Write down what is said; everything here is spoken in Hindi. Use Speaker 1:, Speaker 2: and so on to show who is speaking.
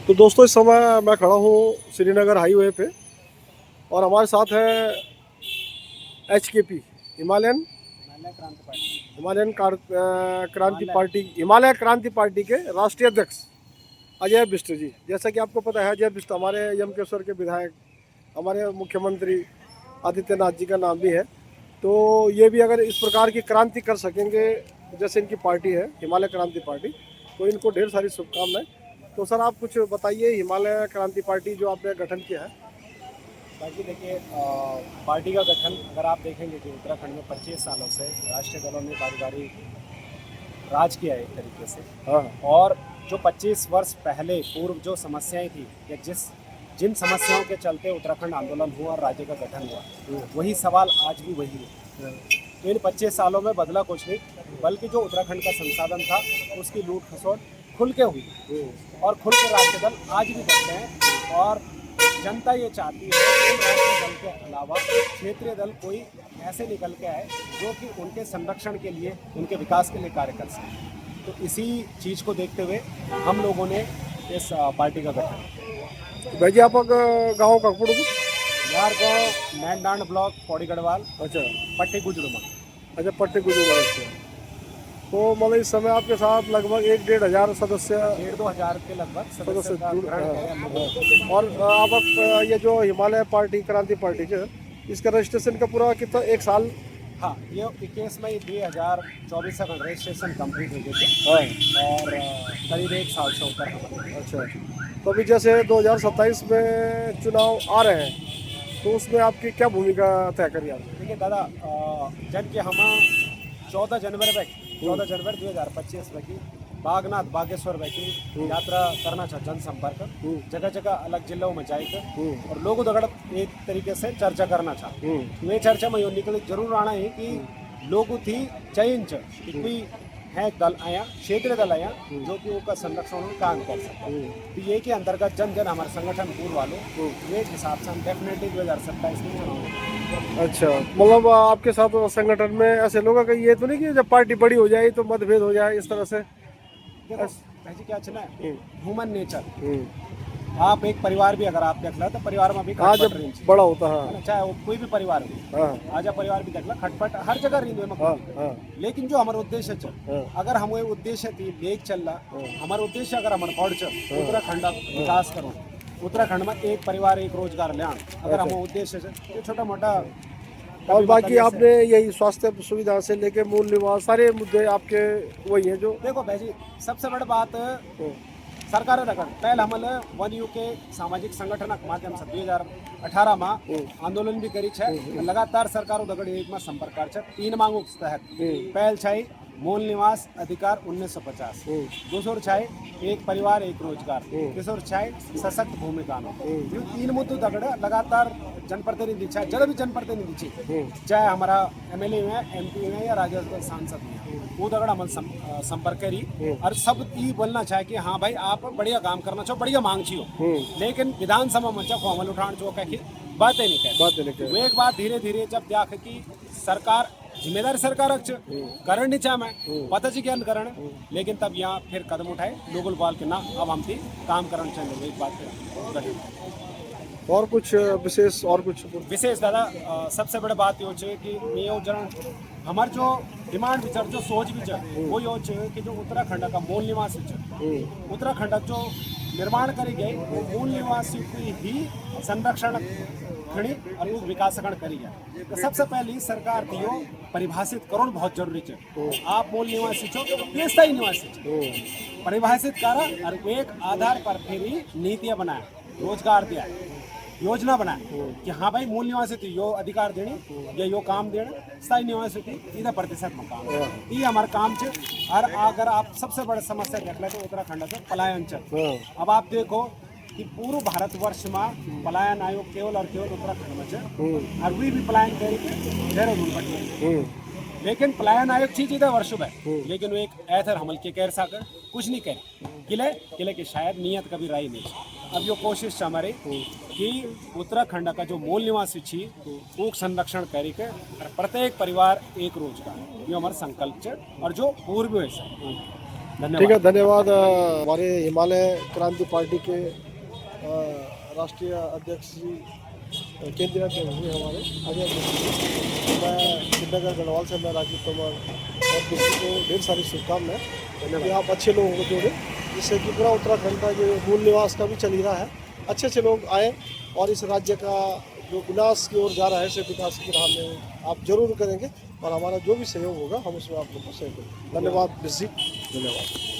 Speaker 1: तो दोस्तों इस समय मैं खड़ा हूँ श्रीनगर हाईवे पे और हमारे साथ है HKP हिमालयन हिमालय क्रांति पार्टी के राष्ट्रीय अध्यक्ष अजय बिष्ट जी। जैसा कि आपको पता है, अजय बिष्ट हमारे यमकेश्वर के विधायक, हमारे मुख्यमंत्री आदित्यनाथ जी का नाम भी है। तो ये भी अगर इस प्रकार की क्रांति कर सकेंगे जैसे इनकी पार्टी है हिमालय क्रांति पार्टी, तो इनको ढेर सारी शुभकामनाएं। तो सर आप कुछ बताइए, हिमालय क्रांति पार्टी जो आपने गठन किया है।
Speaker 2: बाकी देखिए, पार्टी का गठन अगर आप देखेंगे कि उत्तराखंड में 25 सालों से राष्ट्रीय दलों ने बारी बारी राज किया है एक तरीके से।
Speaker 1: हाँ
Speaker 2: और जो 25 वर्ष पहले पूर्व जो समस्याएं थी या जिन समस्याओं के चलते उत्तराखंड आंदोलन हुआ और राज्य का गठन हुआ, वही सवाल आज भी वही है। तो इन 25 सालों में बदला कुछ नहीं, बल्कि जो उत्तराखंड का संसाधन था उसकी लूट खसोट खुल के हुई और खुल के राष्ट्रीय दल आज भी करते हैं। और जनता ये चाहती है कि राष्ट्रीय दल के अलावा क्षेत्रीय दल कोई ऐसे निकल के आए जो कि उनके संरक्षण के लिए, उनके विकास के लिए कार्य कर सके। तो इसी चीज़ को देखते हुए हम लोगों ने इस पार्टी का गठन।
Speaker 1: भाई जी, आप गाँव का पड़ो
Speaker 2: यार गाँव मैंडांड ब्लॉक पौड़ी गढ़वाल,
Speaker 1: अच्छा
Speaker 2: पट्टी गुजरुमा।
Speaker 1: अच्छा पट्टी गुजर। तो मतलब इस समय आपके साथ लगभग 1-1.5 सदस्य
Speaker 2: 1,500-2 हज़ार के लगभग
Speaker 1: सदस्य
Speaker 2: का
Speaker 1: जुड़
Speaker 2: ग्रहण है हम लोगों को।
Speaker 1: और आप ये जो हिमालय पार्टी क्रांति पार्टी के इसका रजिस्ट्रेशन का पूरा कितना 1 साल?
Speaker 2: हाँ, ये 21 मई 2024 तक रजिस्ट्रेशन कंप्लीट हो गए थे।
Speaker 1: हाँ
Speaker 2: और करीब 1 साल से ऊपर हमारे।
Speaker 1: अच्छा। तो अभी जैसे 2027 में चुनाव आ रहे हैं, तो उसमें आपकी क्या भूमिका तय करिए आप?
Speaker 2: देखिए दादा, जन के हम 14 जनवरी 2025 की बागनाथ बागेश्वर की यात्रा करना चाह जनसंपर्क जगह जगह अलग जिलों में जाकर और लोगों दगड़ एक तरीके से चर्चा करना चाह। वे चर्चा में यो निकल जरूर आना है कि लोगों थी चयन कि कोई है दल आया, क्षेत्रीय दल आया जो कि उसका संरक्षण में काम कर सके। तो ये के अंतर्गत जन जन हमारे संगठन पूर्व वालों ये हिसाब से हम डेफिनेटली 2027 में चुनाव।
Speaker 1: अच्छा, मतलब आपके साथ संगठन में ऐसे लोगों का ये तो नहीं कि जब पार्टी बड़ी हो जाए तो मतभेद हो जाए इस तरह से?
Speaker 2: देखो भाई क्या चला है, ह्यूमन नेचर।
Speaker 1: हाँ
Speaker 2: आप एक परिवार भी अगर आप देख लो तो परिवार में भी
Speaker 1: हाँ,
Speaker 2: खटपट
Speaker 1: जब
Speaker 2: रेंज
Speaker 1: बड़ा होता है
Speaker 2: है ना, चाहे वो कोई भी परिवार हो।
Speaker 1: हाँ
Speaker 2: आजा परिवार भी देख लो खटपट हर जगह रेंज में
Speaker 1: हाँ हाँ
Speaker 2: लेकिन जो हमारा उद्देश्य चल,
Speaker 1: हाँ
Speaker 2: अगर हम वो उद्देश्य थी लेक चल रहा, हमारा उद्देश्य अगर हमारा बढ़ चल उत्तराखंड विकास करो, उत्तराखंड में एक परिवार एक रोजगार ले अगर हम उद्देश्य से ये छोटा मोटा।
Speaker 1: और बाकी आपने यही स्वास्थ्य सुविधा से लेके मूल निवास सारे मुद्दे आपके वही हैं जो?
Speaker 2: देखो भाई जी, सबसे बड़ी बात सरकार रखा पहले हमल वन यू के सामाजिक संगठन के माध्यम से 2018 में आंदोलन भी करी है। लगातार सरकार दगड़ एक में संपर्क कर 3 मांगों के तहत पहल छाई मूल निवास अधिकार 1950, दूसर छाई एक परिवार एक रोजगार, तीसर छाई सशक्त भूमिका। ये 3 मुद्दों दगड़ लगातार जनप्रतिनिधि चाहे जब भी जनप्रतिनिधि छे, चाहे हमारा MLA में MP में या राज्यसभा सांसद में, वो दगड़ हम संपर्क करी और सब ये बोलना चाहे कि हाँ भाई आप बढ़िया काम करना चाहो, बढ़िया मांग छियो, लेकिन विधानसभा में चाहो अमल उठान चो कह बातें नहीं कर। वो एक बात धीरे धीरे जब देख कि सरकार जिम्मेदारी सरकार करण नहीं चाह मैं पता जी ज्ञान करण, लेकिन तब यहाँ फिर कदम उठाए लोगल बाल के ना अब हम थी काम करण चाहिए। एक बात फिर
Speaker 1: और कुछ विशेष
Speaker 2: दादा, सबसे बड़ी बात ये है कि ये जन हमार जो डिमांड विचार जो सोच विचार वो ये है कि जो उत्तराखंड का मूल निवासी उत्तराखंड जो निर्माण करी गए वो मूल निवासी की ही संरक्षण खड़ी और वो विकासकरण करी है। तो सबसे पहले सरकार की यो परिभाषित करण बहुत जरूरी है। आप मूल निवासी छो ये स्थायी निवासी छो, परिभाषित करा और एक आधार पर फिर नीतियां बनाए, रोजगार दिया, योजना बनाए कि हाँ भाई मूल निवासी थी यो अधिकार देने या यो काम देने, स्थायी निवासी थी इधर प्रतिशत में काम, ये हमारा काम है। और अगर आप सबसे बड़ी समस्या देख ले तो उत्तराखंड से पलायन चल। अब आप देखो कि पूरे भारतवर्ष में पलायन आयोग केवल और केवल उत्तराखंड में है और वी भी पलायन करके देहरादून बटे, लेकिन पलायन आयोग चीज इधर वर्ष में, लेकिन वो एक ऐथर हमल के कैर साकर कुछ नहीं करे किले की शायद नियत कभी रही नहीं। अब यो कोशिश हमारी कि उत्तराखंड का जो मूल निवासी छी वो संरक्षण करी के प्रत्येक परिवार एक रोजगार, ये हमारा संकल्प है और जो पूर्व है। धन्यवाद।
Speaker 1: ठीक है, धन्यवाद। हमारे हिमालय क्रांति पार्टी के राष्ट्रीय अध्यक्ष जी, केंद्रीय अध्यक्ष जी हमारे अजय मिश्र। मैं श्रीनगर गढ़वाल से मैं राजीव तोमर और किसी को ढेर सारी शुभकामनाएं कि आप अच्छे लोगों को जोड़ें, जिससे कि पूरा उत्तराखंड का जो मूल निवास का भी चल ही रहा है, अच्छे अच्छे लोग आए और इस राज्य का जो विनाश की ओर जा रहा है सिर्फ विकास की राह में आप जरूर करेंगे और हमारा जो भी सहयोग होगा हम उसमें आप लोग को सहयोग करेंगे। धन्यवाद मिश्र जी, धन्यवाद।